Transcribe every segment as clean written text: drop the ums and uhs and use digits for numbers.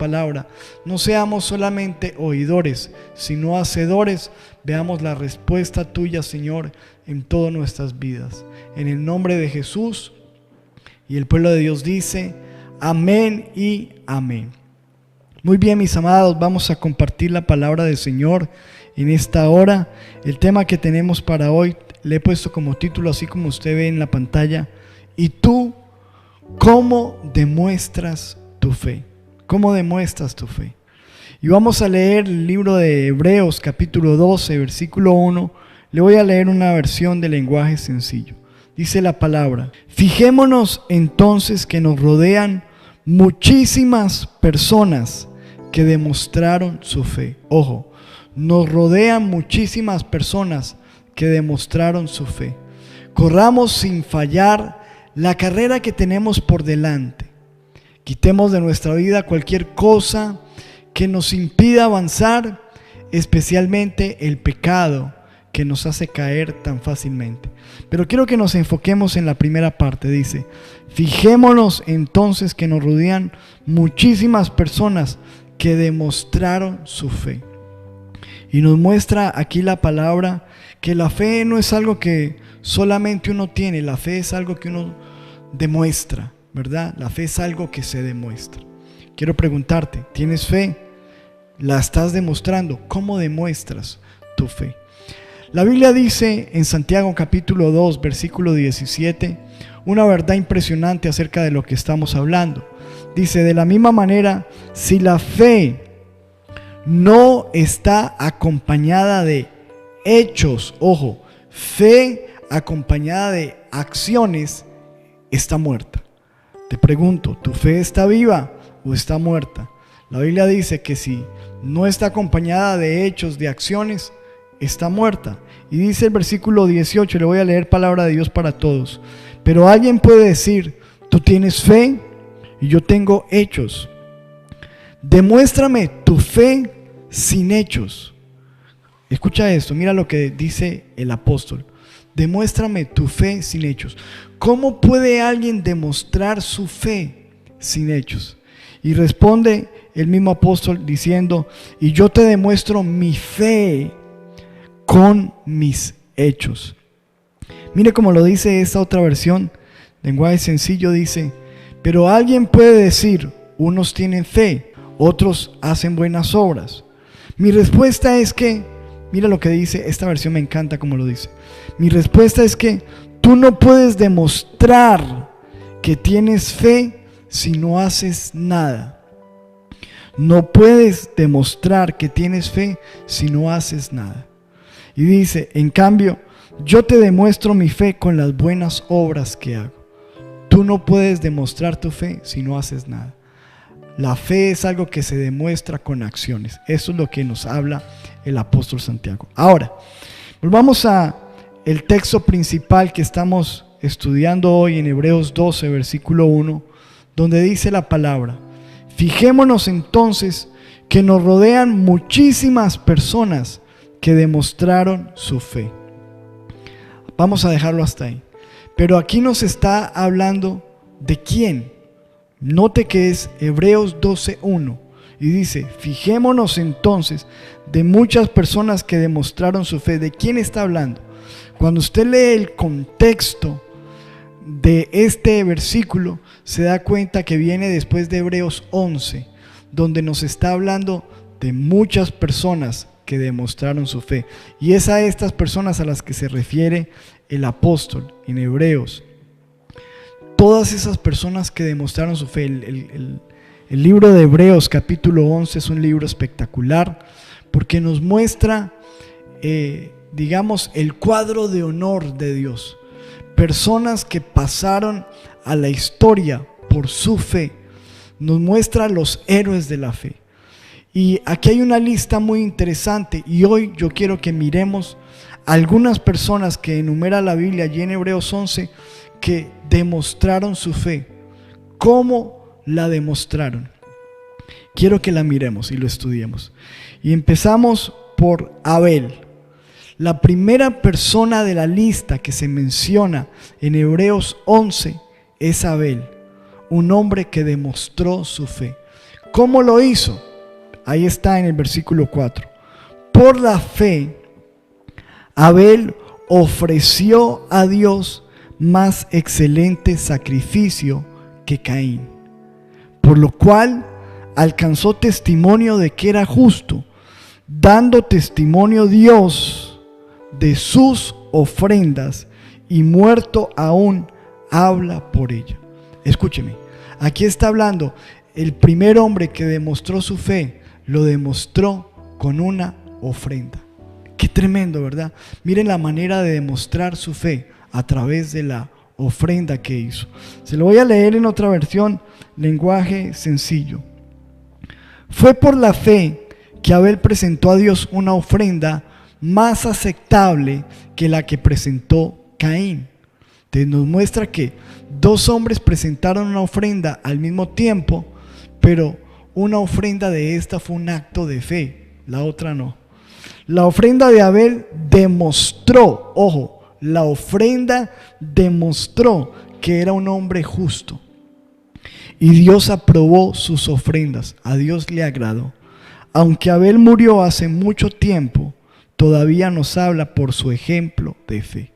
palabra. No seamos solamente oidores, sino hacedores. Veamos la respuesta tuya, Señor, en todas nuestras vidas. En el nombre de Jesús. Y el pueblo de Dios dice, amén y amén. Muy bien, mis amados, vamos a compartir la palabra del Señor en esta hora. El tema que tenemos para hoy le he puesto como título, así como usted ve en la pantalla. ¿Y tú cómo demuestras tu fe? ¿Cómo demuestras tu fe? Y vamos a leer el libro de Hebreos capítulo 12, versículo 1. Le voy a leer una versión de lenguaje sencillo. Dice la palabra: fijémonos entonces que nos rodean muchísimas personas que demostraron su fe. Ojo, nos rodean muchísimas personas que demostraron su fe. Corramos sin fallar la carrera que tenemos por delante. Quitemos de nuestra vida cualquier cosa que nos impida avanzar, especialmente el pecado que nos hace caer tan fácilmente. Pero quiero que nos enfoquemos en la primera parte. Dice: fijémonos entonces que nos rodean muchísimas personas que demostraron su fe. Y nos muestra aquí la palabra que la fe no es algo que solamente uno tiene, la fe es algo que uno demuestra, ¿verdad? La fe es algo que se demuestra. Quiero preguntarte, ¿tienes fe? ¿La estás demostrando? ¿Cómo demuestras tu fe? La Biblia dice en Santiago capítulo 2, versículo 17, una verdad impresionante acerca de lo que estamos hablando. Dice: de la misma manera, si la fe no está acompañada de hechos, ojo, fe acompañada de acciones, está muerta. Te pregunto, ¿tu fe está viva o está muerta? La Biblia dice que si no está acompañada de hechos, de acciones, está muerta. Y dice el versículo 18, le voy a leer palabra de Dios para todos. Pero alguien puede decir: tú tienes fe y yo tengo hechos. Demuéstrame tu fe sin hechos. Escucha esto, mira lo que dice el apóstol. Demuéstrame tu fe sin hechos. ¿Cómo puede alguien demostrar su fe sin hechos? Y responde el mismo apóstol diciendo: y yo te demuestro mi fe con mis hechos. Mire cómo lo dice esta otra versión, lenguaje sencillo, dice: pero alguien puede decir, unos tienen fe, otros hacen buenas obras. Mi respuesta es que, mira lo que dice, esta versión me encanta como lo dice. Mi respuesta es que tú no puedes demostrar que tienes fe si no haces nada. No puedes demostrar que tienes fe si no haces nada. Y dice: en cambio, yo te demuestro mi fe con las buenas obras que hago. Tú no puedes demostrar tu fe si no haces nada. La fe es algo que se demuestra con acciones. Eso es lo que nos habla el apóstol Santiago. Ahora, volvamos a el texto principal que estamos estudiando hoy en Hebreos 12, versículo 1, donde dice la palabra: fijémonos entonces que nos rodean muchísimas personas que demostraron su fe. Vamos a dejarlo hasta ahí. Pero aquí nos está hablando de quién. Note que es Hebreos 12:1 y dice: fijémonos entonces de muchas personas que demostraron su fe. ¿De quién está hablando? Cuando usted lee el contexto de este versículo, se da cuenta que viene después de Hebreos 11, donde nos está hablando de muchas personas que demostraron su fe. Y es a estas personas a las que se refiere el apóstol en Hebreos. Todas esas personas que demostraron su fe. El libro de Hebreos capítulo 11 es un libro espectacular porque nos muestra, digamos, el cuadro de honor de Dios. Personas que pasaron a la historia por su fe. Nos muestra los héroes de la fe. Y aquí hay una lista muy interesante y hoy yo quiero que miremos algunas personas que enumera la Biblia allí en Hebreos 11 que demostraron su fe. ¿Cómo la demostraron? Quiero que la miremos y lo estudiemos. Y empezamos por Abel. La primera persona de la lista que se menciona en Hebreos 11 es Abel, un hombre que demostró su fe. ¿Cómo lo hizo? Ahí está en el versículo 4. Por la fe, Abel ofreció a Dios más excelente sacrificio que Caín, por lo cual alcanzó testimonio de que era justo, dando testimonio Dios de sus ofrendas, y muerto aún habla por ella. Escúcheme, aquí está hablando el primer hombre que demostró su fe, lo demostró con una ofrenda. Qué tremendo, ¿verdad? Miren la manera de demostrar su fe a través de la ofrenda que hizo. Se lo voy a leer en otra versión, lenguaje sencillo. Fue por la fe que Abel presentó a Dios una ofrenda más aceptable que la que presentó Caín. Entonces nos muestra que dos hombres presentaron una ofrenda al mismo tiempo, pero una ofrenda de esta fue un acto de fe, la otra no. La ofrenda de Abel demostró, ojo, la ofrenda demostró que era un hombre justo. Y Dios aprobó sus ofrendas, a Dios le agradó. Aunque Abel murió hace mucho tiempo, todavía nos habla por su ejemplo de fe.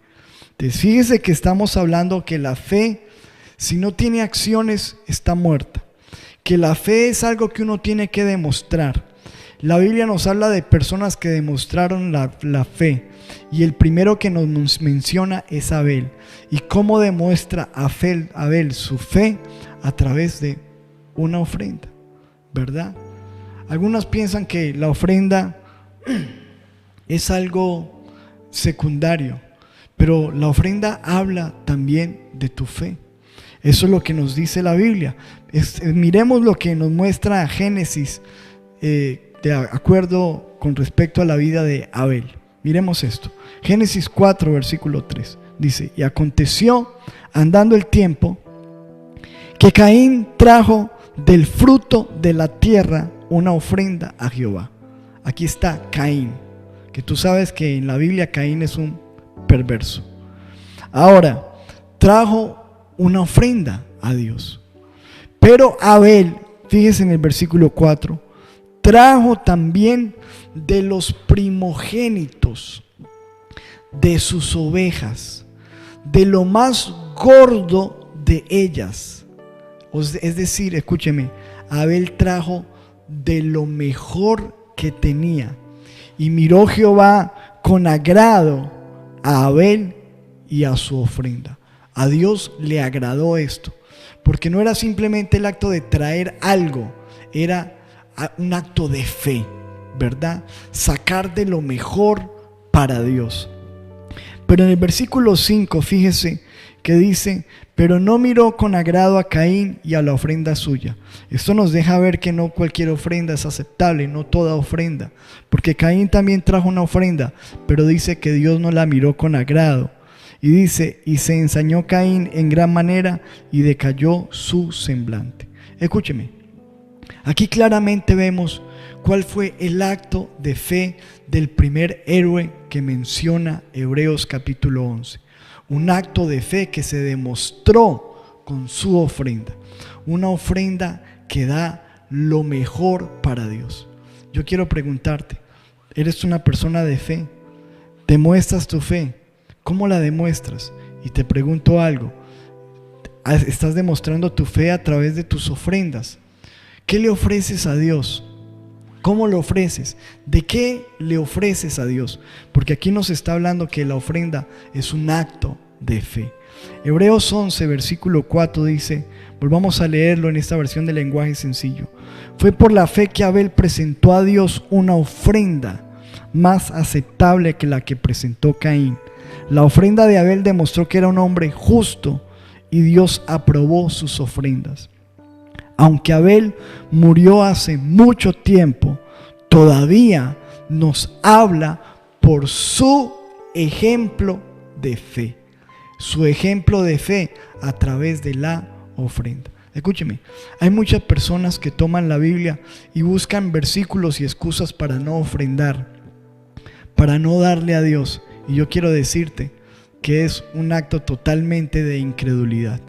Entonces, fíjese que estamos hablando que la fe, si no tiene acciones, está muerta. Que la fe es algo que uno tiene que demostrar. La Biblia nos habla de personas que demostraron la fe. Y el primero que nos menciona es Abel. ¿Y cómo demuestra Abel su fe? A través de una ofrenda, ¿verdad? Algunos piensan que la ofrenda es algo secundario, pero la ofrenda habla también de tu fe. Eso es lo que nos dice la Biblia. Miremos lo que nos muestra Génesis de acuerdo con respecto a la vida de Abel. Miremos esto. Génesis 4, versículo 3. Dice: y aconteció, andando el tiempo, que Caín trajo del fruto de la tierra una ofrenda a Jehová. Aquí está Caín, que tú sabes que en la Biblia Caín es un perverso. Ahora, trajo una ofrenda a Dios. Pero Abel, fíjese en el versículo 4, trajo también de los primogénitos de sus ovejas, de lo más gordo de ellas. Es decir, escúcheme, Abel trajo de lo mejor que tenía. Y miró Jehová con agrado a Abel y a su ofrenda. A Dios le agradó esto, porque no era simplemente el acto de traer algo, era un acto de fe, ¿verdad? Sacar de lo mejor para Dios. Pero en el versículo 5, fíjese que dice: pero no miró con agrado a Caín y a la ofrenda suya. Esto nos deja ver que no cualquier ofrenda es aceptable, no toda ofrenda, porque Caín también trajo una ofrenda, pero dice que Dios no la miró con agrado. Y dice: y se ensañó Caín en gran manera y decayó su semblante. Escúcheme, aquí claramente vemos cuál fue el acto de fe del primer héroe que menciona Hebreos capítulo 11. Un acto de fe que se demostró con su ofrenda. Una ofrenda que da lo mejor para Dios. Yo quiero preguntarte, ¿eres una persona de fe? ¿Demuestras tu fe? ¿Cómo la demuestras? Y te pregunto algo, ¿estás demostrando tu fe a través de tus ofrendas? ¿Qué le ofreces a Dios? ¿Cómo lo ofreces? ¿De qué le ofreces a Dios? Porque aquí nos está hablando que la ofrenda es un acto de fe. Hebreos 11, versículo 4 dice, volvamos a leerlo en esta versión de lenguaje sencillo: fue por la fe que Abel presentó a Dios una ofrenda más aceptable que la que presentó Caín. La ofrenda de Abel demostró que era un hombre justo y Dios aprobó sus ofrendas. Aunque Abel murió hace mucho tiempo, todavía nos habla por su ejemplo de fe. Su ejemplo de fe a través de la ofrenda. Escúcheme, hay muchas personas que toman la Biblia y buscan versículos y excusas para no ofrendar, para no darle a Dios. Y yo quiero decirte que es un acto totalmente de incredulidad,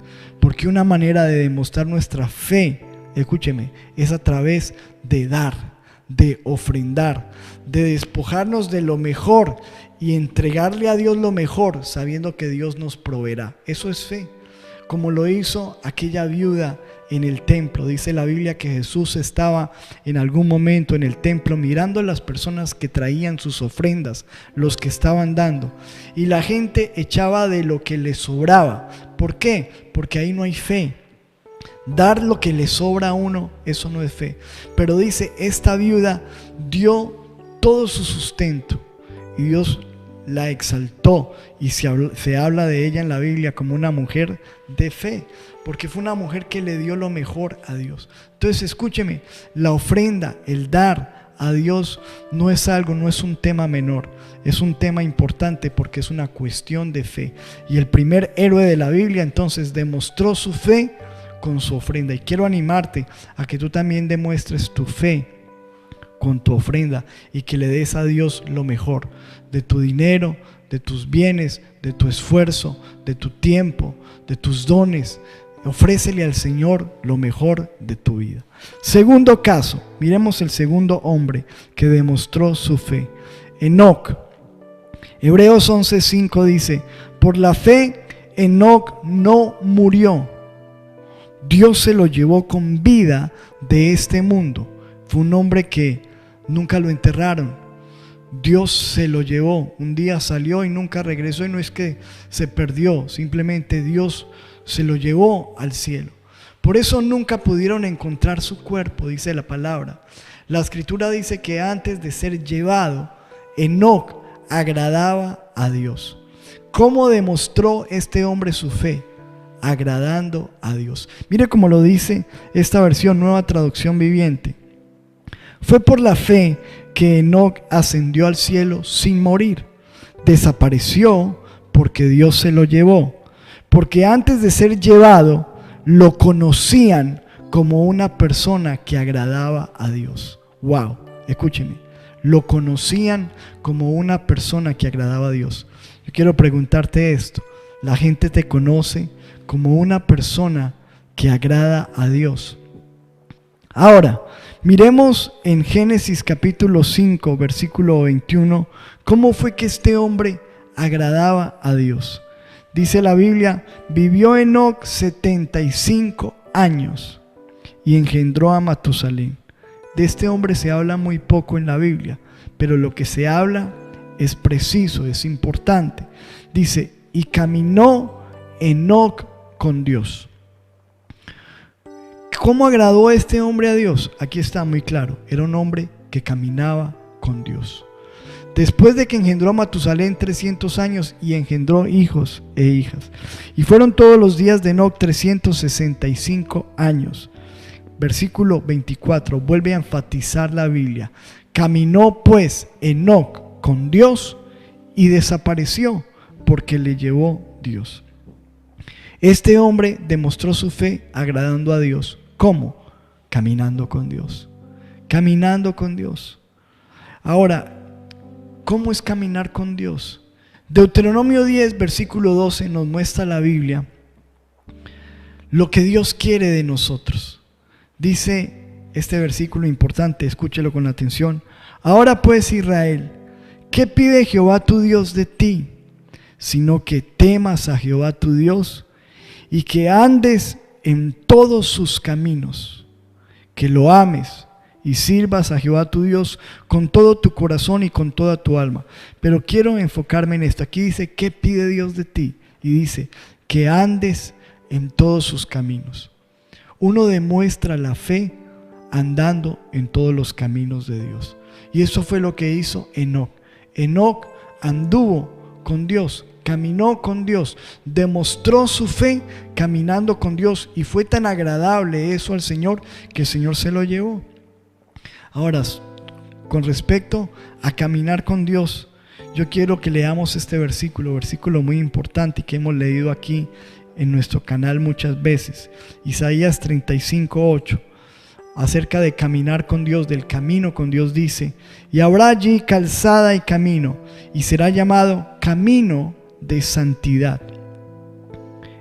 porque una manera de demostrar nuestra fe escúcheme, es a través de dar, de ofrendar, de despojarnos de lo mejor y entregarle a Dios lo mejor, sabiendo que Dios nos proveerá. Eso es fe, como lo hizo aquella viuda en el templo. Dice la Biblia que Jesús estaba en algún momento en el templo mirando a las personas que traían sus ofrendas, los que estaban dando, y la gente echaba de lo que les sobraba. ¿Por qué? Porque ahí no hay fe. Dar lo que le sobra a uno, eso no es fe. Pero dice, esta viuda dio todo su sustento y Dios la exaltó, y se habla de ella en la Biblia como una mujer de fe, porque fue una mujer que le dio lo mejor a Dios. Entonces escúcheme, la ofrenda, el dar a Dios no es un tema menor, es un tema importante porque es una cuestión de fe. Y el primer héroe de la Biblia entonces demostró su fe con su ofrenda, y quiero animarte a que tú también demuestres tu fe con tu ofrenda y que le des a Dios lo mejor de tu dinero, de tus bienes, de tu esfuerzo, de tu tiempo, de tus dones. Ofrécele al Señor lo mejor de tu vida. Segundo caso, miremos el segundo hombre que demostró su fe, Enoc. Hebreos 11:5 dice, por la fe Enoc no murió. Dios se lo llevó con vida de este mundo. Fue un hombre que nunca lo enterraron. Dios se lo llevó. Un día salió y nunca regresó, y no es que se perdió, simplemente Dios se lo llevó al cielo. Por eso nunca pudieron encontrar su cuerpo, dice la palabra. La escritura dice que antes de ser llevado, Enoc agradaba a Dios. ¿Cómo demostró este hombre su fe? Agradando a Dios. Mire cómo lo dice esta versión, Nueva Traducción Viviente. Fue por la fe que Enoc ascendió al cielo sin morir. Desapareció porque Dios se lo llevó. Porque antes de ser llevado, lo conocían como una persona que agradaba a Dios. Wow, escúcheme. Lo conocían como una persona que agradaba a Dios. Yo quiero preguntarte esto. ¿La gente te conoce como una persona que agrada a Dios? Ahora, miremos en Génesis capítulo 5, versículo 21, cómo fue que este hombre agradaba a Dios. Dice la Biblia, vivió Enoc 75 años y engendró a Matusalén. De este hombre se habla muy poco en la Biblia, pero lo que se habla es preciso, es importante. Dice, y caminó Enoc con Dios. ¿Cómo agradó este hombre a Dios? Aquí está muy claro, era un hombre que caminaba con Dios. Después de que engendró a Matusalén 300 años y engendró hijos e hijas. Y fueron todos los días de Enoc 365 años. Versículo 24, vuelve a enfatizar la Biblia. Caminó pues Enoc con Dios y desapareció porque le llevó Dios. Este hombre demostró su fe agradando a Dios. ¿Cómo? Caminando con Dios. Caminando con Dios. Ahora, ¿cómo es caminar con Dios? Deuteronomio 10, versículo 12 nos muestra la Biblia lo que Dios quiere de nosotros. Dice este versículo importante, escúchelo con atención. Ahora pues, Israel, ¿qué pide Jehová tu Dios de ti? Sino que temas a Jehová tu Dios y que andes en todos sus caminos, que lo ames y sirvas a Jehová tu Dios con todo tu corazón y con toda tu alma. Pero quiero enfocarme en esto. Aquí dice, ¿qué pide Dios de ti? Y dice, que andes en todos sus caminos. Uno demuestra la fe andando en todos los caminos de Dios. Y eso fue lo que hizo Enoc. Enoc anduvo con Dios, caminó con Dios, demostró su fe caminando con Dios, y fue tan agradable eso al Señor que el Señor se lo llevó. Ahora, con respecto a caminar con Dios, yo quiero que leamos este versículo muy importante y que hemos leído aquí en nuestro canal muchas veces. Isaías 35:8, acerca de caminar con Dios, del camino con Dios, dice: y habrá allí calzada y camino, y será llamado camino de santidad.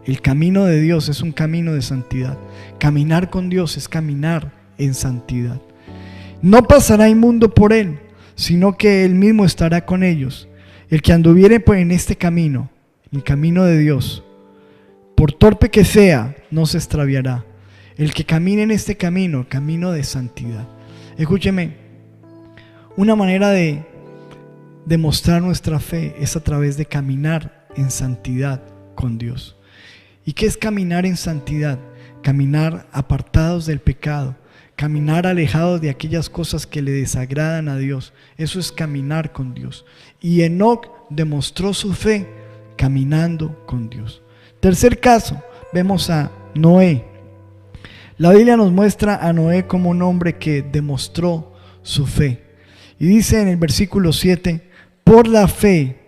El camino de Dios es un camino de santidad. Caminar con Dios es caminar en santidad. No pasará inmundo por él, sino que él mismo estará con ellos. El que anduviere en este camino, el camino de Dios, por torpe que sea, no se extraviará. El que camine en este camino, camino de santidad. Escúcheme, una manera de demostrar nuestra fe es a través de caminar en santidad con Dios. ¿Y qué es caminar en santidad? Caminar apartados del pecado, caminar alejados de aquellas cosas que le desagradan a Dios. Eso es caminar con Dios. Y Enoc demostró su fe caminando con Dios. Tercer caso, vemos a Noé. La Biblia nos muestra a Noé como un hombre que demostró su fe. Y dice en el versículo 7, por la fe,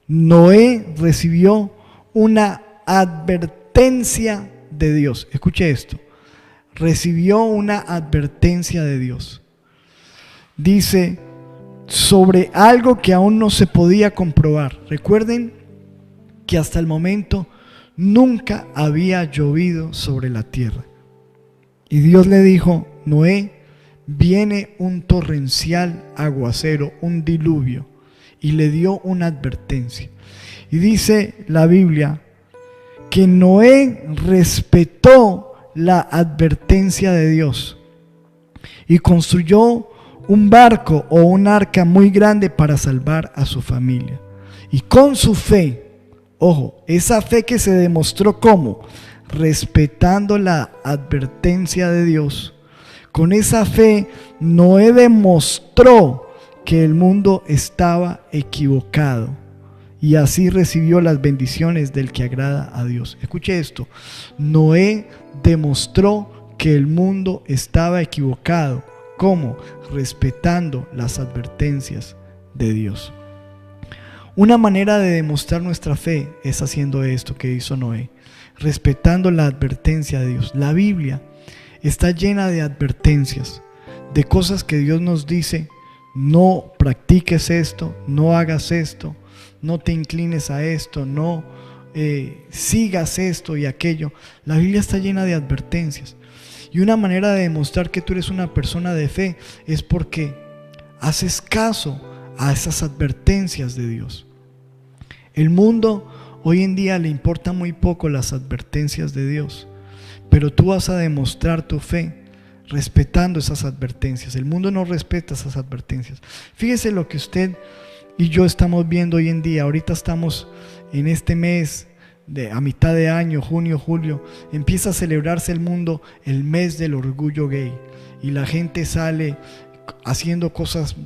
Noé recibió una advertencia de Dios. Escuche esto. Recibió una advertencia de Dios. Dice, sobre algo que aún no se podía comprobar. Recuerden que hasta el momento nunca había llovido sobre la tierra. Y Dios le dijo, Noé, viene un torrencial aguacero, un diluvio. Y le dio una advertencia. Y dice la Biblia que Noé respetó la advertencia de Dios y construyó un barco o un arca muy grande para salvar a su familia. Y con su fe, ojo, esa fe que se demostró como respetando la advertencia de Dios, con esa fe Noé demostró que el mundo estaba equivocado y así recibió las bendiciones del que agrada a Dios. Escuche esto, Noé demostró que el mundo estaba equivocado. ¿Cómo? Respetando las advertencias de Dios. Una manera de demostrar nuestra fe es haciendo esto que hizo Noé, respetando la advertencia de Dios. La Biblia está llena de advertencias, de cosas que Dios nos dice: no practiques esto, no hagas esto, no te inclines a esto, no sigas esto y aquello. La Biblia está llena de advertencias. Y una manera de demostrar que tú eres una persona de fe es porque haces caso a esas advertencias de Dios. El mundo hoy en día le importa muy poco las advertencias de Dios, pero tú vas a demostrar tu fe respetando esas advertencias. El mundo no respeta esas advertencias. Fíjese lo que usted y yo estamos viendo hoy en día. Ahorita estamos en este mes a mitad de año, junio, julio, empieza a celebrarse el mundo el mes del orgullo gay, y la gente sale haciendo cosas,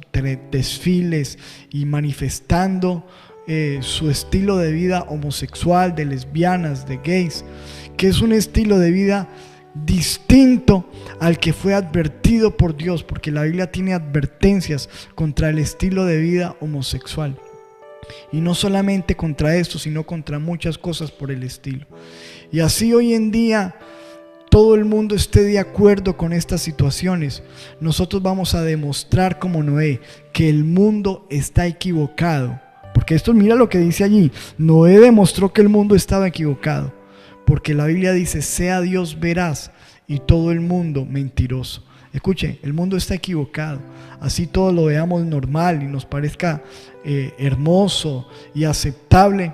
desfiles y manifestando su estilo de vida homosexual, de lesbianas, de gays, que es un estilo de vida distinto al que fue advertido por Dios, porque la Biblia tiene advertencias contra el estilo de vida homosexual. Y no solamente contra esto, sino contra muchas cosas por el estilo. Y así hoy en día todo el mundo esté de acuerdo con estas situaciones, nosotros vamos a demostrar como Noé que el mundo está equivocado. Porque esto, mira lo que dice allí, Noé demostró que el mundo estaba equivocado, porque la Biblia dice: sea Dios veraz y todo el mundo mentiroso. Escuche, el mundo está equivocado. Así todo lo veamos normal y nos parezca hermoso y aceptable.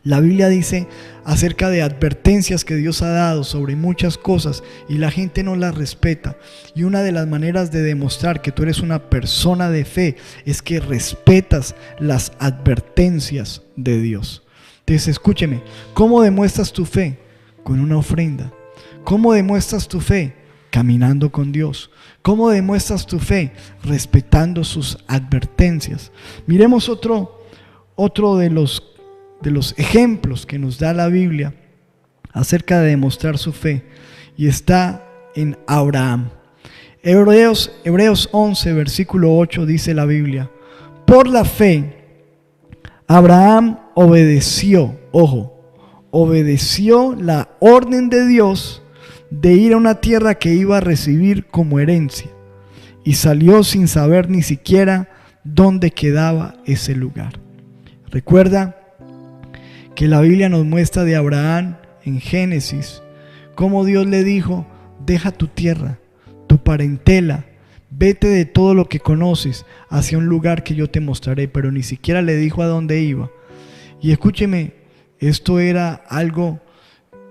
La Biblia dice acerca de advertencias que Dios ha dado sobre muchas cosas y la gente no las respeta. Y una de las maneras de demostrar que tú eres una persona de fe es que respetas las advertencias de Dios. Entonces, escúcheme, ¿cómo demuestras tu fe? Con una ofrenda. ¿Cómo demuestras tu fe? Caminando con Dios. ¿Cómo demuestras tu fe? Respetando sus advertencias. Miremos otro de los ejemplos que nos da la Biblia acerca de demostrar su fe, y está en Abraham. Hebreos 11 versículo 8 dice la Biblia: por la fe Abraham obedeció, obedeció la orden de Dios de ir a una tierra que iba a recibir como herencia, y salió sin saber ni siquiera dónde quedaba ese lugar. Recuerda que la Biblia nos muestra de Abraham en Génesis cómo Dios le dijo: deja tu tierra, tu parentela, vete de todo lo que conoces hacia un lugar que yo te mostraré. Pero ni siquiera le dijo a dónde iba. Y escúcheme, esto era algo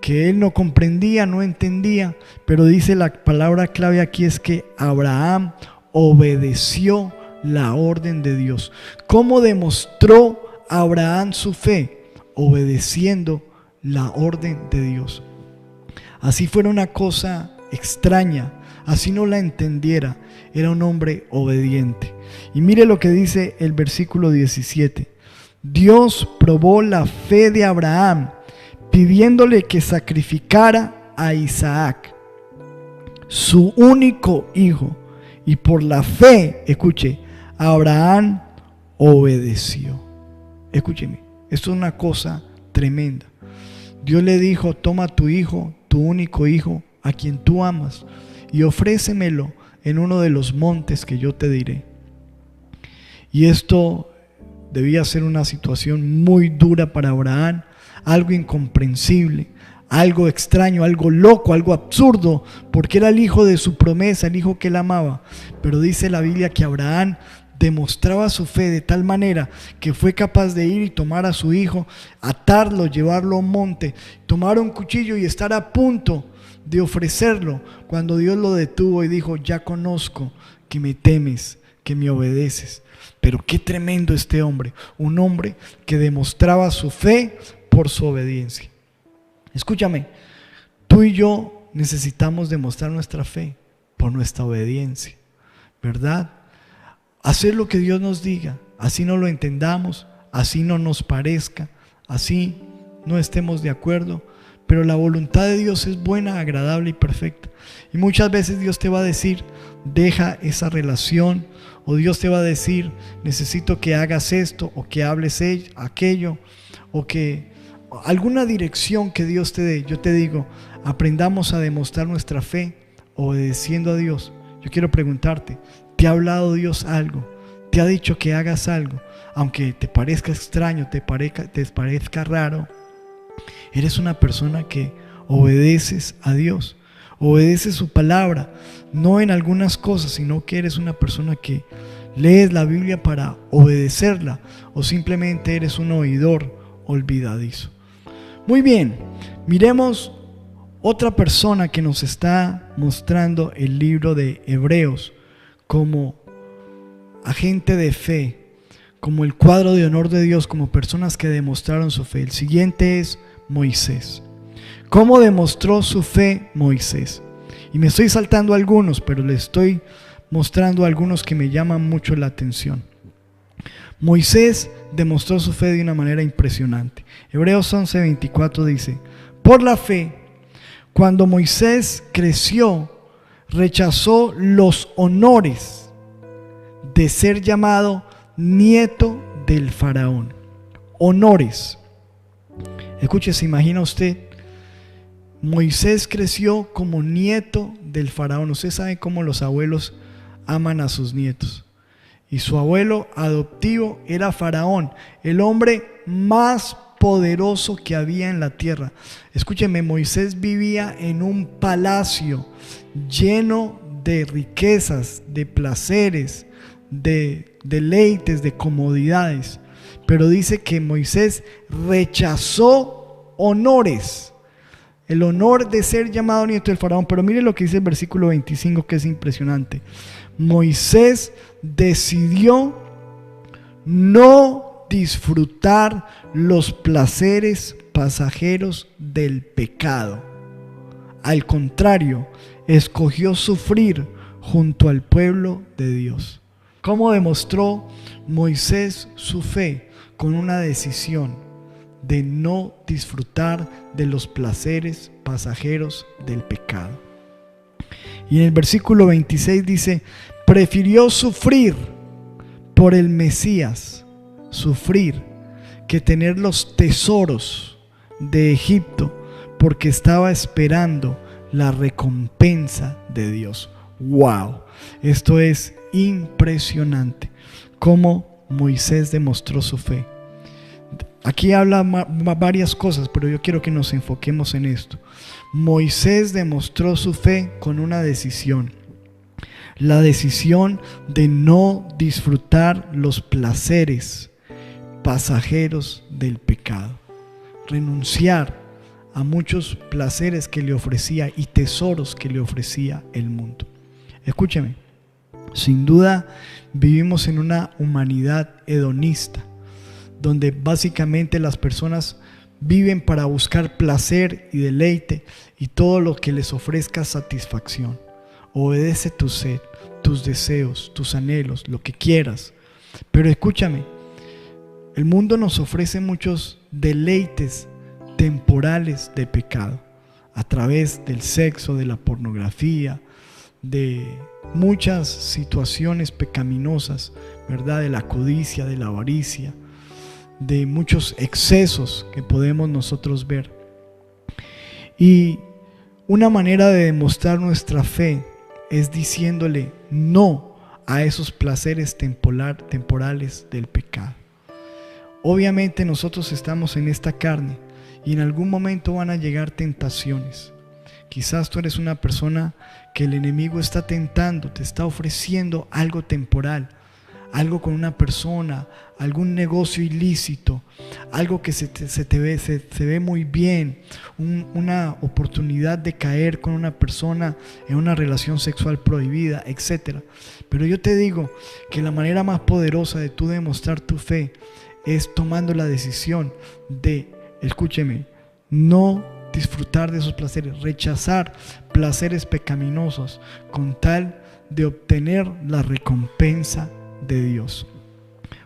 que él no comprendía, no entendía, pero dice la palabra clave aquí es que Abraham obedeció la orden de Dios. ¿Cómo demostró Abraham su fe? Obedeciendo la orden de Dios. Así fuera una cosa extraña, así no la entendiera, era un hombre obediente. Y mire lo que dice el versículo 17. Dios probó la fe de Abraham, pidiéndole que sacrificara a Isaac, su único hijo. Y por la fe, escuche, Abraham obedeció. Escúcheme, esto es una cosa tremenda. Dios le dijo: toma tu hijo, tu único hijo, a quien tú amas, y ofrécemelo en uno de los montes que yo te diré. Y esto debía ser una situación muy dura para Abraham, algo incomprensible, algo extraño, algo loco, algo absurdo, porque era el hijo de su promesa, el hijo que él amaba. Pero dice la Biblia que Abraham demostraba su fe de tal manera que fue capaz de ir y tomar a su hijo, atarlo, llevarlo a un monte, tomar un cuchillo y estar a punto de ofrecerlo, cuando Dios lo detuvo y dijo: ya conozco que me temes, que me obedeces. Pero qué tremendo este hombre, un hombre que demostraba su fe por su obediencia. Escúchame, tú y yo necesitamos demostrar nuestra fe por nuestra obediencia, ¿verdad? Hacer lo que Dios nos diga, así no lo entendamos, así no nos parezca, así no estemos de acuerdo, pero la voluntad de Dios es buena, agradable y perfecta. Y muchas veces Dios te va a decir: deja esa relación, o Dios te va a decir: necesito que hagas esto, o que hables aquello, o que alguna dirección que Dios te dé. Yo te digo, aprendamos a demostrar nuestra fe obedeciendo a Dios. Yo quiero preguntarte, ¿te ha hablado Dios algo? ¿Te ha dicho que hagas algo? Aunque te parezca extraño, te parezca raro, eres una persona que obedeces a Dios, obedeces su palabra, no en algunas cosas, sino que eres una persona que lees la Biblia para obedecerla, o simplemente eres un oidor olvidadizo. Muy bien, miremos otra persona que nos está mostrando el libro de Hebreos como agente de fe, como el cuadro de honor de Dios, como personas que demostraron su fe. El siguiente es Moisés. ¿Cómo demostró su fe Moisés? Y me estoy saltando algunos, pero les estoy mostrando algunos que me llaman mucho la atención. Moisés demostró su fe de una manera impresionante. Hebreos 11:24 dice: por la fe, cuando Moisés creció, rechazó los honores de ser llamado nieto del faraón. Honores. Escuche, ¿se imagina usted? Moisés creció como nieto del faraón. Usted sabe cómo los abuelos aman a sus nietos. Y su abuelo adoptivo era Faraón, el hombre más poderoso que había en la tierra. Escúcheme, Moisés vivía en un palacio lleno de riquezas, de placeres, de deleites, de comodidades. Pero dice que Moisés rechazó honores, el honor de ser llamado nieto del faraón. Pero mire lo que dice el versículo 25, que es impresionante. Moisés decidió no disfrutar los placeres pasajeros del pecado. Al contrario, escogió sufrir junto al pueblo de Dios. ¿Cómo demostró Moisés su fe? Con una decisión de no disfrutar de los placeres pasajeros del pecado. Y en el versículo 26 dice: prefirió sufrir por el Mesías, sufrir, que tener los tesoros de Egipto, porque estaba esperando la recompensa de Dios. ¡Wow! Esto es impresionante. Cómo Moisés demostró su fe. Aquí habla varias cosas, pero yo quiero que nos enfoquemos en esto. Moisés demostró su fe con una decisión. La decisión de no disfrutar los placeres pasajeros del pecado. Renunciar a muchos placeres que le ofrecía y tesoros que le ofrecía el mundo. Escúcheme, sin duda vivimos en una humanidad hedonista, donde básicamente las personas viven para buscar placer y deleite y todo lo que les ofrezca satisfacción. Obedece tu sed, tus deseos, tus anhelos, lo que quieras. Pero escúchame, el mundo nos ofrece muchos deleites temporales de pecado a través del sexo, de la pornografía, de muchas situaciones pecaminosas, ¿verdad? De la codicia, de la avaricia, de muchos excesos que podemos nosotros ver. Y una manera de demostrar nuestra fe es diciéndole no a esos placeres temporales del pecado. Obviamente nosotros estamos en esta carne y en algún momento van a llegar tentaciones. Quizás tú eres una persona que el enemigo está tentando, te está ofreciendo algo temporal, algo con una persona, algún negocio ilícito, algo que se ve muy bien, una oportunidad de caer con una persona en una relación sexual prohibida, etc. Pero yo te digo que la manera más poderosa de tú demostrar tu fe es tomando la decisión de, escúcheme, no disfrutar de esos placeres, rechazar placeres pecaminosos con tal de obtener la recompensa de Dios.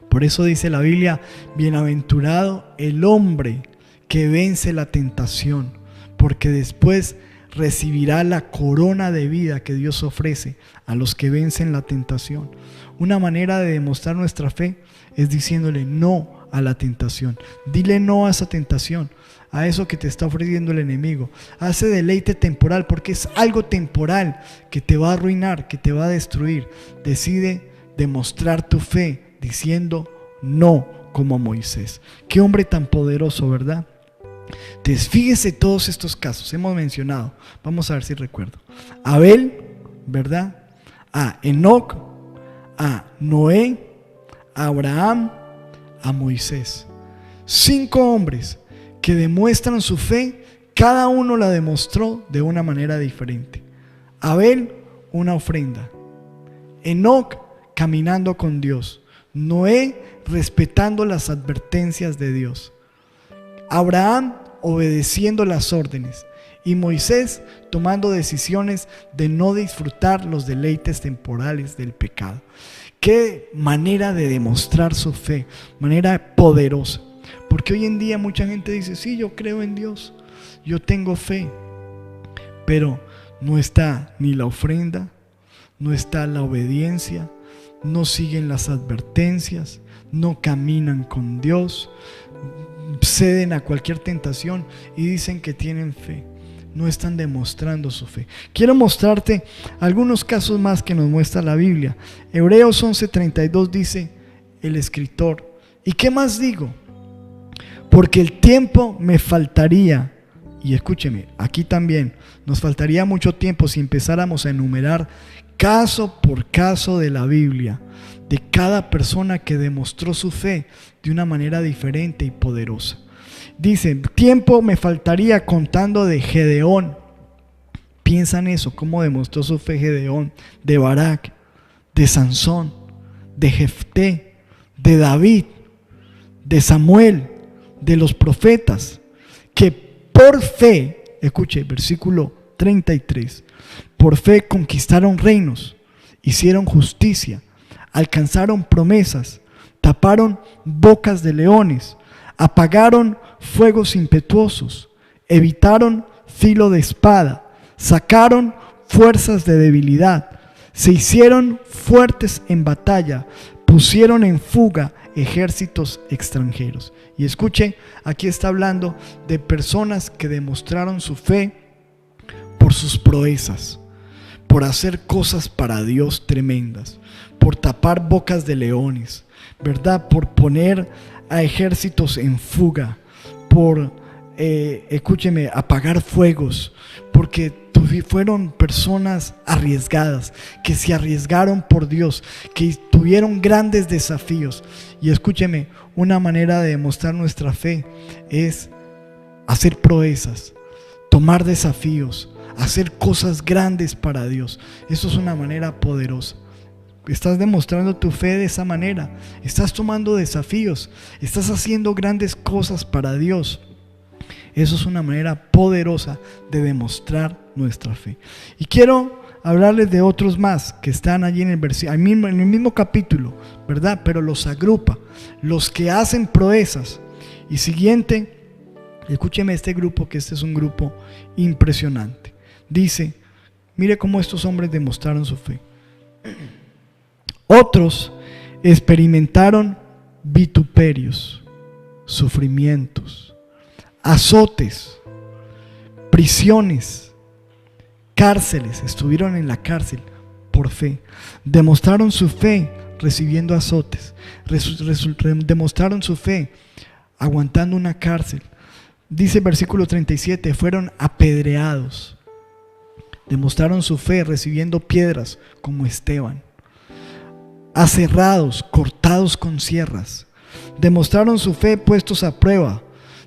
Por eso dice la Biblia: bienaventurado el hombre que vence la tentación, porque después recibirá la corona de vida que Dios ofrece a los que vencen la tentación. Una manera de demostrar nuestra fe es diciéndole no a la tentación. Dile no a esa tentación, a eso que te está ofreciendo el enemigo, a ese deleite temporal, porque es algo temporal que te va a arruinar, que te va a destruir. Decide demostrar tu fe diciendo no, como Moisés. Qué hombre tan poderoso, ¿verdad? Entonces, fíjese todos estos casos, hemos mencionado, vamos a ver si recuerdo. Abel, ¿verdad? A Enoc, a Noé, a Abraham, a Moisés. 5 hombres que demuestran su fe, cada uno la demostró de una manera diferente. Abel, una ofrenda. Enoc, caminando con Dios. Noé, respetando las advertencias de Dios. Abraham, obedeciendo las órdenes. Y Moisés, tomando decisiones de no disfrutar los deleites temporales del pecado. Qué manera de demostrar su fe, manera poderosa. Porque hoy en día mucha gente dice: sí, yo creo en Dios, yo tengo fe. Pero no está ni la ofrenda, no está la obediencia, no siguen las advertencias, no caminan con Dios, ceden a cualquier tentación y dicen que tienen fe. No están demostrando su fe. Quiero mostrarte algunos casos más que nos muestra la Biblia. Hebreos 11:32 dice el escritor: ¿y qué más digo? Porque el tiempo me faltaría. Y escúcheme, aquí también nos faltaría mucho tiempo si empezáramos a enumerar caso por caso de la Biblia, de cada persona que demostró su fe de una manera diferente y poderosa. Dice: tiempo me faltaría contando de Gedeón. Piensa en eso, cómo demostró su fe Gedeón, de Barak, de Sansón, de Jefté, de David, de Samuel, de los profetas, que por fe, escuche, versículo 33, por fe conquistaron reinos, hicieron justicia, alcanzaron promesas, taparon bocas de leones, apagaron fuegos impetuosos, evitaron filo de espada, sacaron fuerzas de debilidad, se hicieron fuertes en batalla, pusieron en fuga ejércitos extranjeros. Y escuche, aquí está hablando de personas que demostraron su fe por sus proezas, por hacer cosas para Dios tremendas, por tapar bocas de leones, ¿verdad? Por poner a ejércitos en fuga, por, escúcheme, apagar fuegos, porque fueron personas arriesgadas, que se arriesgaron por Dios, que tuvieron grandes desafíos. Y escúcheme, una manera de demostrar nuestra fe es hacer proezas, tomar desafíos, hacer cosas grandes para Dios. Eso es una manera poderosa. Estás demostrando tu fe de esa manera. Estás tomando desafíos. Estás haciendo grandes cosas para Dios. Eso es una manera poderosa de demostrar nuestra fe. Y quiero hablarles de otros más que están allí en el mismo capítulo, ¿verdad? Pero los agrupa. Los que hacen proezas. Y siguiente, escúcheme este grupo, que este es un grupo impresionante. Dice, mire cómo estos hombres demostraron su fe. Otros experimentaron vituperios, sufrimientos, azotes, prisiones, cárceles. Estuvieron en la cárcel por fe. Demostraron su fe recibiendo azotes. Demostraron su fe aguantando una cárcel. Dice el versículo 37, fueron apedreados. Demostraron su fe recibiendo piedras como Esteban. Aserrados, cortados con sierras. Demostraron su fe puestos a prueba.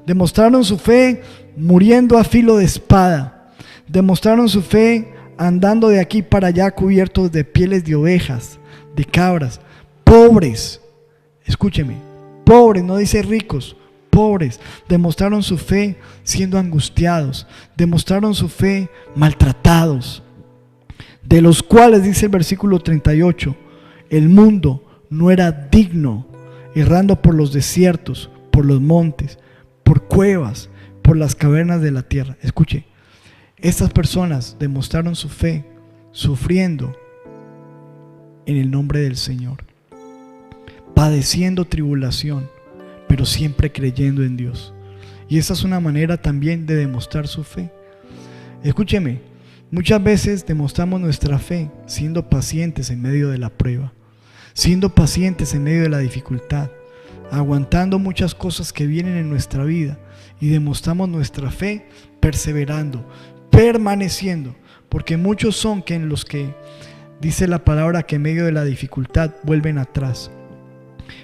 Demostraron su fe muriendo a filo de espada. Demostraron su fe andando de aquí para allá cubiertos de pieles de ovejas, de cabras. Pobres, escúcheme, pobres, no dice ricos, pobres. Demostraron su fe siendo angustiados. Demostraron su fe maltratados. De los cuales, dice el versículo 38, el mundo no era digno, errando por los desiertos, por los montes, por cuevas, por las cavernas de la tierra. Escuche, estas personas demostraron su fe sufriendo en el nombre del Señor, padeciendo tribulación, pero siempre creyendo en Dios. Y esa es una manera también de demostrar su fe. Escúcheme, muchas veces demostramos nuestra fe siendo pacientes en medio de la prueba, siendo pacientes en medio de la dificultad, aguantando muchas cosas que vienen en nuestra vida, y demostramos nuestra fe perseverando, permaneciendo, porque muchos son que en los que dice la palabra que en medio de la dificultad vuelven atrás.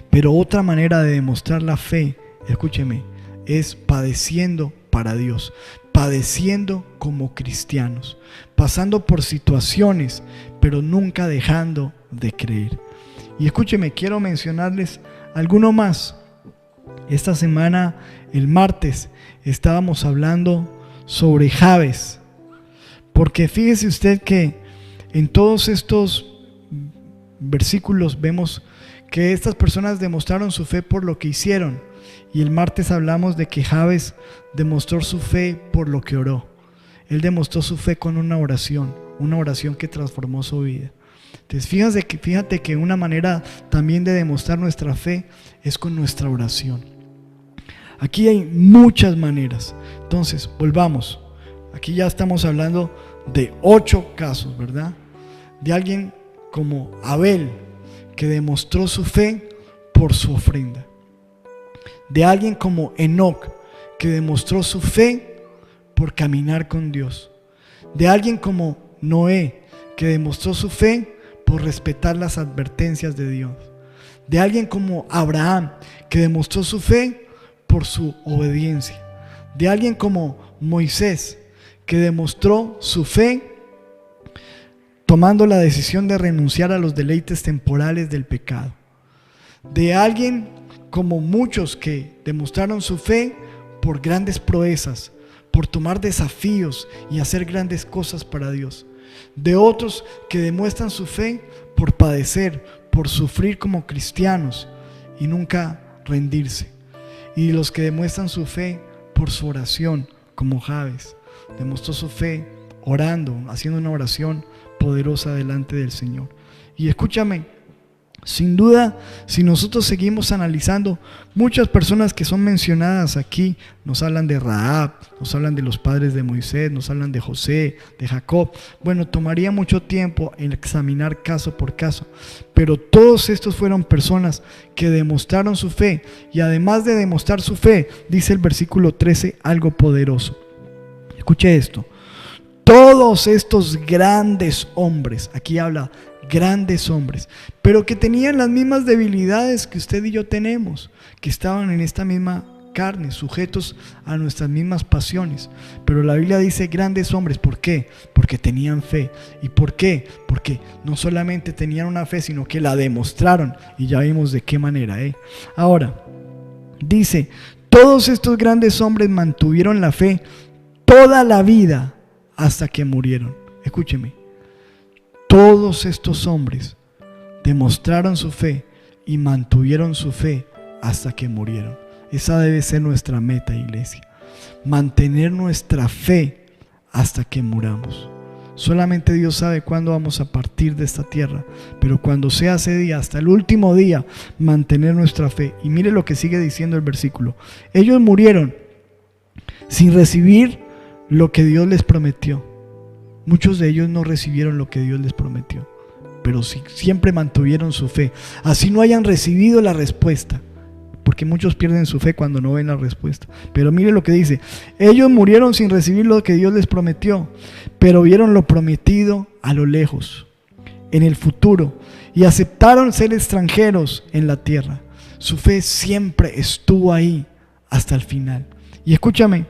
Pero otra manera de demostrar la fe, escúcheme, es padeciendo para Dios, padeciendo como cristianos, pasando por situaciones, pero nunca dejando de creer. Y escúcheme, quiero mencionarles alguno más. Esta semana, el martes, estábamos hablando sobre Jabes, porque fíjese usted que en todos estos versículos vemos que estas personas demostraron su fe por lo que hicieron, y el martes hablamos de que Jabes demostró su fe por lo que oró. Él demostró su fe con una oración que transformó su vida. Entonces fíjate que una manera también de demostrar nuestra fe es con nuestra oración. Aquí hay muchas maneras. Entonces volvamos. Aquí ya estamos hablando de 8 casos, ¿verdad? De alguien como Abel, que demostró su fe por su ofrenda. De alguien como Enoc, que demostró su fe por caminar con Dios. De alguien como Noé, que demostró su fe por respetar las advertencias de Dios. De alguien como Abraham, que demostró su fe por su obediencia. De alguien como Moisés, que demostró su fe tomando la decisión de renunciar a los deleites temporales del pecado. De alguien como muchos que demostraron su fe por grandes proezas, por tomar desafíos y hacer grandes cosas para Dios. De otros que demuestran su fe por padecer, por sufrir como cristianos y nunca rendirse. Y los que demuestran su fe por su oración, como Jabes, demostró su fe orando, haciendo una oración poderosa delante del Señor. Y escúchame, Sin duda, si nosotros seguimos analizando, muchas personas que son mencionadas aquí nos hablan de Rahab, nos hablan de los padres de Moisés, nos hablan de José, de Jacob. Bueno, tomaría mucho tiempo en examinar caso por caso, pero todos estos fueron personas que demostraron su fe, y además de demostrar su fe, dice el versículo 13 algo poderoso. Escuche esto: todos estos grandes hombres, aquí habla grandes hombres, pero que tenían las mismas debilidades que usted y yo tenemos, que estaban en esta misma carne, sujetos a nuestras mismas pasiones. Pero la Biblia dice grandes hombres. ¿Por qué? Porque tenían fe. ¿Y por qué? Porque no solamente tenían una fe, sino que la demostraron, y ya vimos de qué manera. Ahora, dice, todos estos grandes hombres mantuvieron la fe toda la vida hasta que murieron. Escúcheme. Todos estos hombres demostraron su fe y mantuvieron su fe hasta que murieron. Esa debe ser nuestra meta, iglesia. Mantener nuestra fe hasta que muramos. Solamente Dios sabe cuándo vamos a partir de esta tierra, pero cuando sea ese día, hasta el último día, mantener nuestra fe. Y mire lo que sigue diciendo el versículo. Ellos murieron sin recibir lo que Dios les prometió. Muchos de ellos no recibieron lo que Dios les prometió, pero sí, siempre mantuvieron su fe. Así no hayan recibido la respuesta, porque muchos pierden su fe cuando no ven la respuesta. Pero mire lo que dice: ellos murieron sin recibir lo que Dios les prometió, pero vieron lo prometido a lo lejos, en el futuro, y aceptaron ser extranjeros en la tierra. Su fe siempre estuvo ahí hasta el final. Y escúchame,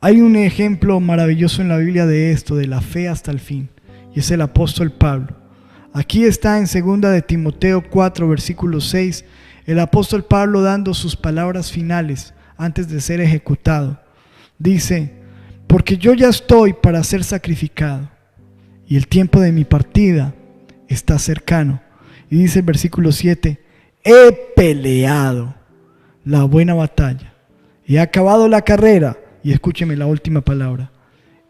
hay un ejemplo maravilloso en la Biblia de esto, de la fe hasta el fin, y es el apóstol Pablo. Aquí está en 2 de Timoteo 4, versículo 6, el apóstol Pablo dando sus palabras finales antes de ser ejecutado. Dice: porque yo ya estoy para ser sacrificado, y el tiempo de mi partida está cercano. Y dice el versículo 7, he peleado la buena batalla, he acabado la carrera. Y escúcheme la última palabra: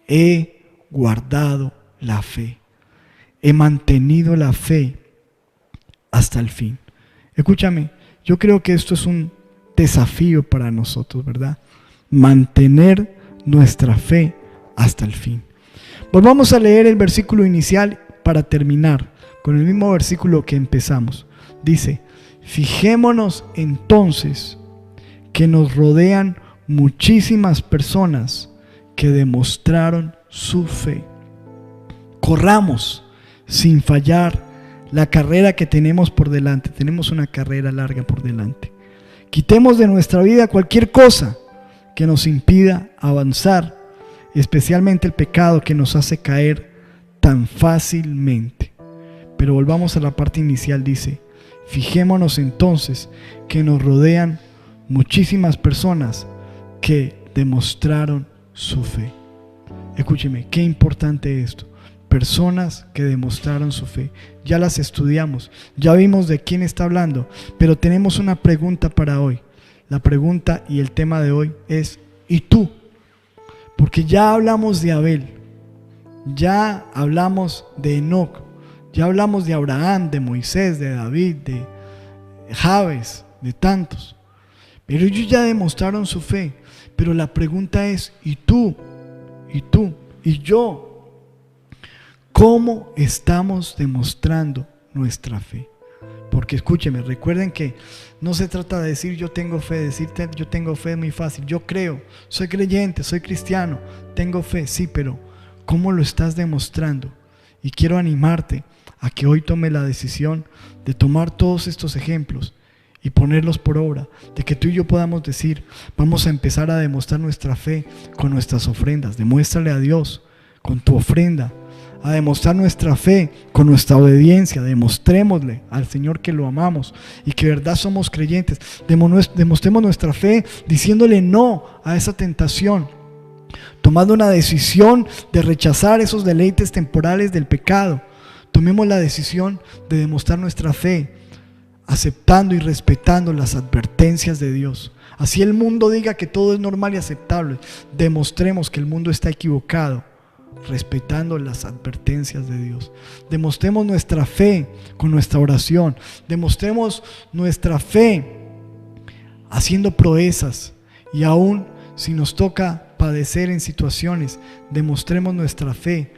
he guardado la fe. He mantenido la fe hasta el fin. Escúchame, yo creo que esto es un desafío para nosotros, ¿verdad? Mantener nuestra fe hasta el fin. Volvamos a leer el versículo inicial para terminar con el mismo versículo que empezamos. Dice: fijémonos entonces que nos rodean muchísimas personas que demostraron su fe. Corramos sin fallar la carrera que tenemos por delante. Tenemos una carrera larga por delante. Quitemos de nuestra vida cualquier cosa que nos impida avanzar, especialmente el pecado que nos hace caer tan fácilmente. Pero volvamos a la parte inicial. Dice: fijémonos entonces que nos rodean muchísimas personas que demostraron su fe. Escúcheme, qué importante esto. Personas que demostraron su fe. Ya las estudiamos, ya vimos de quién está hablando, pero tenemos una pregunta para hoy. La pregunta y el tema de hoy es: ¿y tú? Porque ya hablamos de Abel, ya hablamos de Enoc, ya hablamos de Abraham, de Moisés, de David, de Jabes, de tantos. Pero ellos ya demostraron su fe. Pero la pregunta es: ¿y tú? ¿Y tú? ¿Y yo? ¿Cómo estamos demostrando nuestra fe? Porque escúcheme, recuerden que no se trata de decir yo tengo fe. Decirte yo tengo fe es muy fácil. Yo creo, soy creyente, soy cristiano, tengo fe. Sí, pero ¿cómo lo estás demostrando? Y quiero animarte a que hoy tome la decisión de tomar todos estos ejemplos y ponerlos por obra, de que tú y yo podamos decir: vamos a empezar a demostrar nuestra fe con nuestras ofrendas. Demuéstrale a Dios con tu ofrenda, a demostrar nuestra fe con nuestra obediencia. Demostrémosle al Señor que lo amamos y que de verdad somos creyentes. Demostremos nuestra fe diciéndole no a esa tentación, tomando una decisión de rechazar esos deleites temporales del pecado. Tomemos la decisión de demostrar nuestra fe aceptando y respetando las advertencias de Dios. Así el mundo diga que todo es normal y aceptable, demostremos que el mundo está equivocado, respetando las advertencias de Dios. Demostremos nuestra fe con nuestra oración. Demostremos nuestra fe haciendo proezas, y aún si nos toca padecer en situaciones, demostremos nuestra fe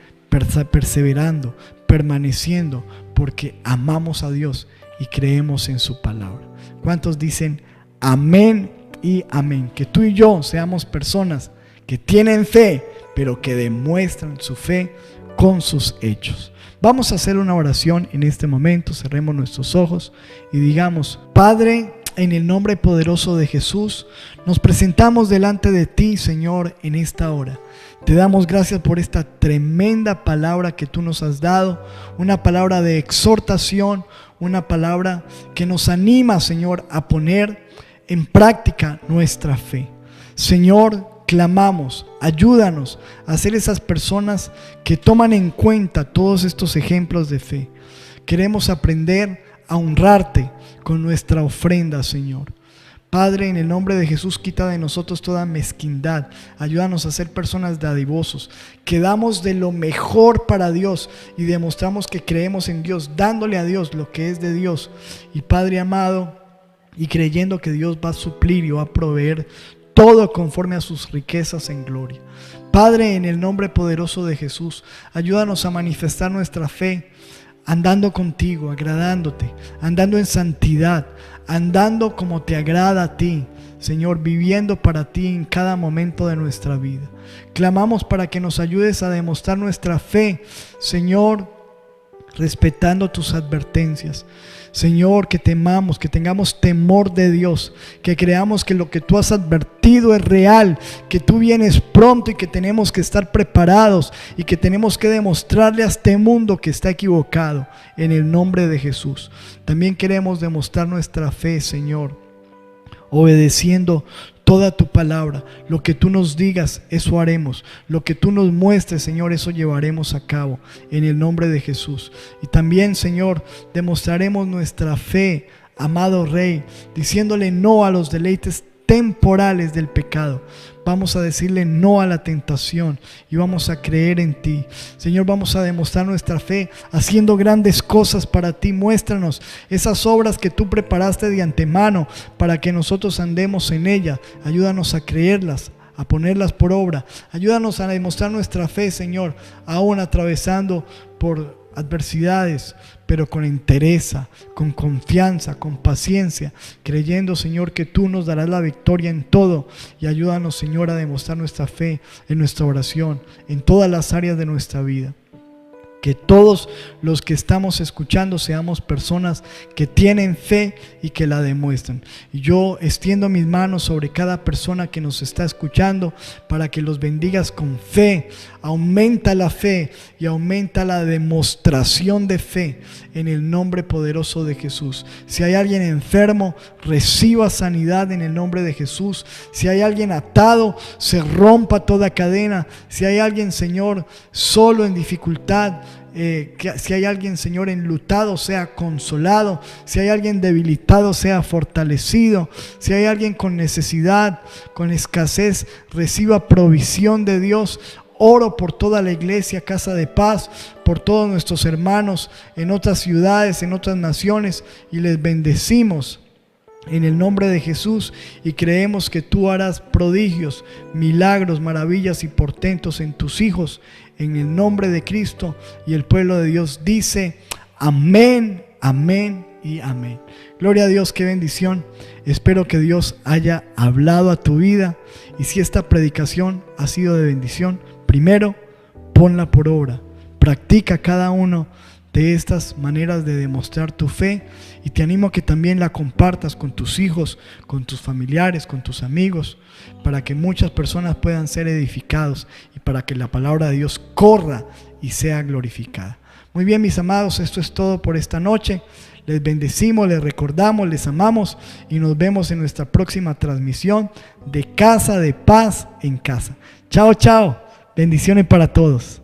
perseverando, permaneciendo, porque amamos a Dios y creemos en su palabra. ¿Cuántos dicen amén y amén? Que tú y yo seamos personas que tienen fe, pero que demuestran su fe con sus hechos. Vamos a hacer una oración en este momento. Cerremos nuestros ojos y digamos: Padre, en el nombre poderoso de Jesús, nos presentamos delante de ti, Señor, en esta hora. Te damos gracias por esta tremenda palabra que tú nos has dado, una palabra de exhortación, una palabra que nos anima, Señor, a poner en práctica nuestra fe. Señor, clamamos, ayúdanos a ser esas personas que toman en cuenta todos estos ejemplos de fe. Queremos aprender a honrarte con nuestra ofrenda, Señor. Padre, en el nombre de Jesús, quita de nosotros toda mezquindad. Ayúdanos a ser personas dadivosos, que damos de lo mejor para Dios y demostramos que creemos en Dios, dándole a Dios lo que es de Dios. Y Padre amado, y creyendo que Dios va a suplir y va a proveer todo conforme a sus riquezas en gloria. Padre, en el nombre poderoso de Jesús, ayúdanos a manifestar nuestra fe, andando contigo, agradándote, andando en santidad, andando como te agrada a ti, Señor, viviendo para ti en cada momento de nuestra vida. Clamamos para que nos ayudes a demostrar nuestra fe, Señor, respetando tus advertencias. Señor, que temamos, que tengamos temor de Dios, que creamos que lo que tú has advertido es real, que tú vienes pronto y que tenemos que estar preparados y que tenemos que demostrarle a este mundo que está equivocado, en el nombre de Jesús. También queremos demostrar nuestra fe, Señor, obedeciendo toda tu palabra. Lo que tú nos digas, eso haremos. Lo que tú nos muestres, Señor, eso llevaremos a cabo en el nombre de Jesús. Y también, Señor, demostraremos nuestra fe, amado Rey, diciéndole no a los deleites temporales del pecado. Vamos a decirle no a la tentación y vamos a creer en ti. Señor, vamos a demostrar nuestra fe haciendo grandes cosas para ti. Muéstranos esas obras que tú preparaste de antemano para que nosotros andemos en ella. Ayúdanos a creerlas, a ponerlas por obra. Ayúdanos a demostrar nuestra fe, Señor, aún atravesando por adversidades, pero con entereza, con confianza, con paciencia, creyendo, Señor, que tú nos darás la victoria en todo. Y ayúdanos, Señor, a demostrar nuestra fe en nuestra oración, en todas las áreas de nuestra vida. Que todos los que estamos escuchando seamos personas que tienen fe y que la demuestran. Y yo extiendo mis manos sobre cada persona que nos está escuchando para que los bendigas con fe. Aumenta la fe y aumenta la demostración de fe en el nombre poderoso de Jesús. Si hay alguien enfermo, reciba sanidad en el nombre de Jesús. Si hay alguien atado, se rompa toda cadena. Si hay alguien, Señor, solo en dificultad, si hay alguien, Señor, enlutado, sea consolado. Si hay alguien debilitado, sea fortalecido. Si hay alguien con necesidad, con escasez, reciba provisión de Dios. Oro por toda la iglesia Casa de Paz, por todos nuestros hermanos en otras ciudades, en otras naciones, y les bendecimos en el nombre de Jesús, y creemos que tú harás prodigios, milagros, maravillas y portentos en tus hijos, en el nombre de Cristo. Y el pueblo de Dios dice amén, amén y amén. Gloria a Dios, qué bendición. Espero que Dios haya hablado a tu vida, y si esta predicación ha sido de bendición, primero ponla por obra. Practica cada uno de estas maneras de demostrar tu fe, y te animo a que también la compartas con tus hijos, con tus familiares, con tus amigos, para que muchas personas puedan ser edificados y para que la palabra de Dios corra y sea glorificada. Muy bien, mis amados, esto es todo por esta noche. Les bendecimos, les recordamos, les amamos, y nos vemos en nuestra próxima transmisión de Casa de Paz en Casa. Chao, chao. Bendiciones para todos.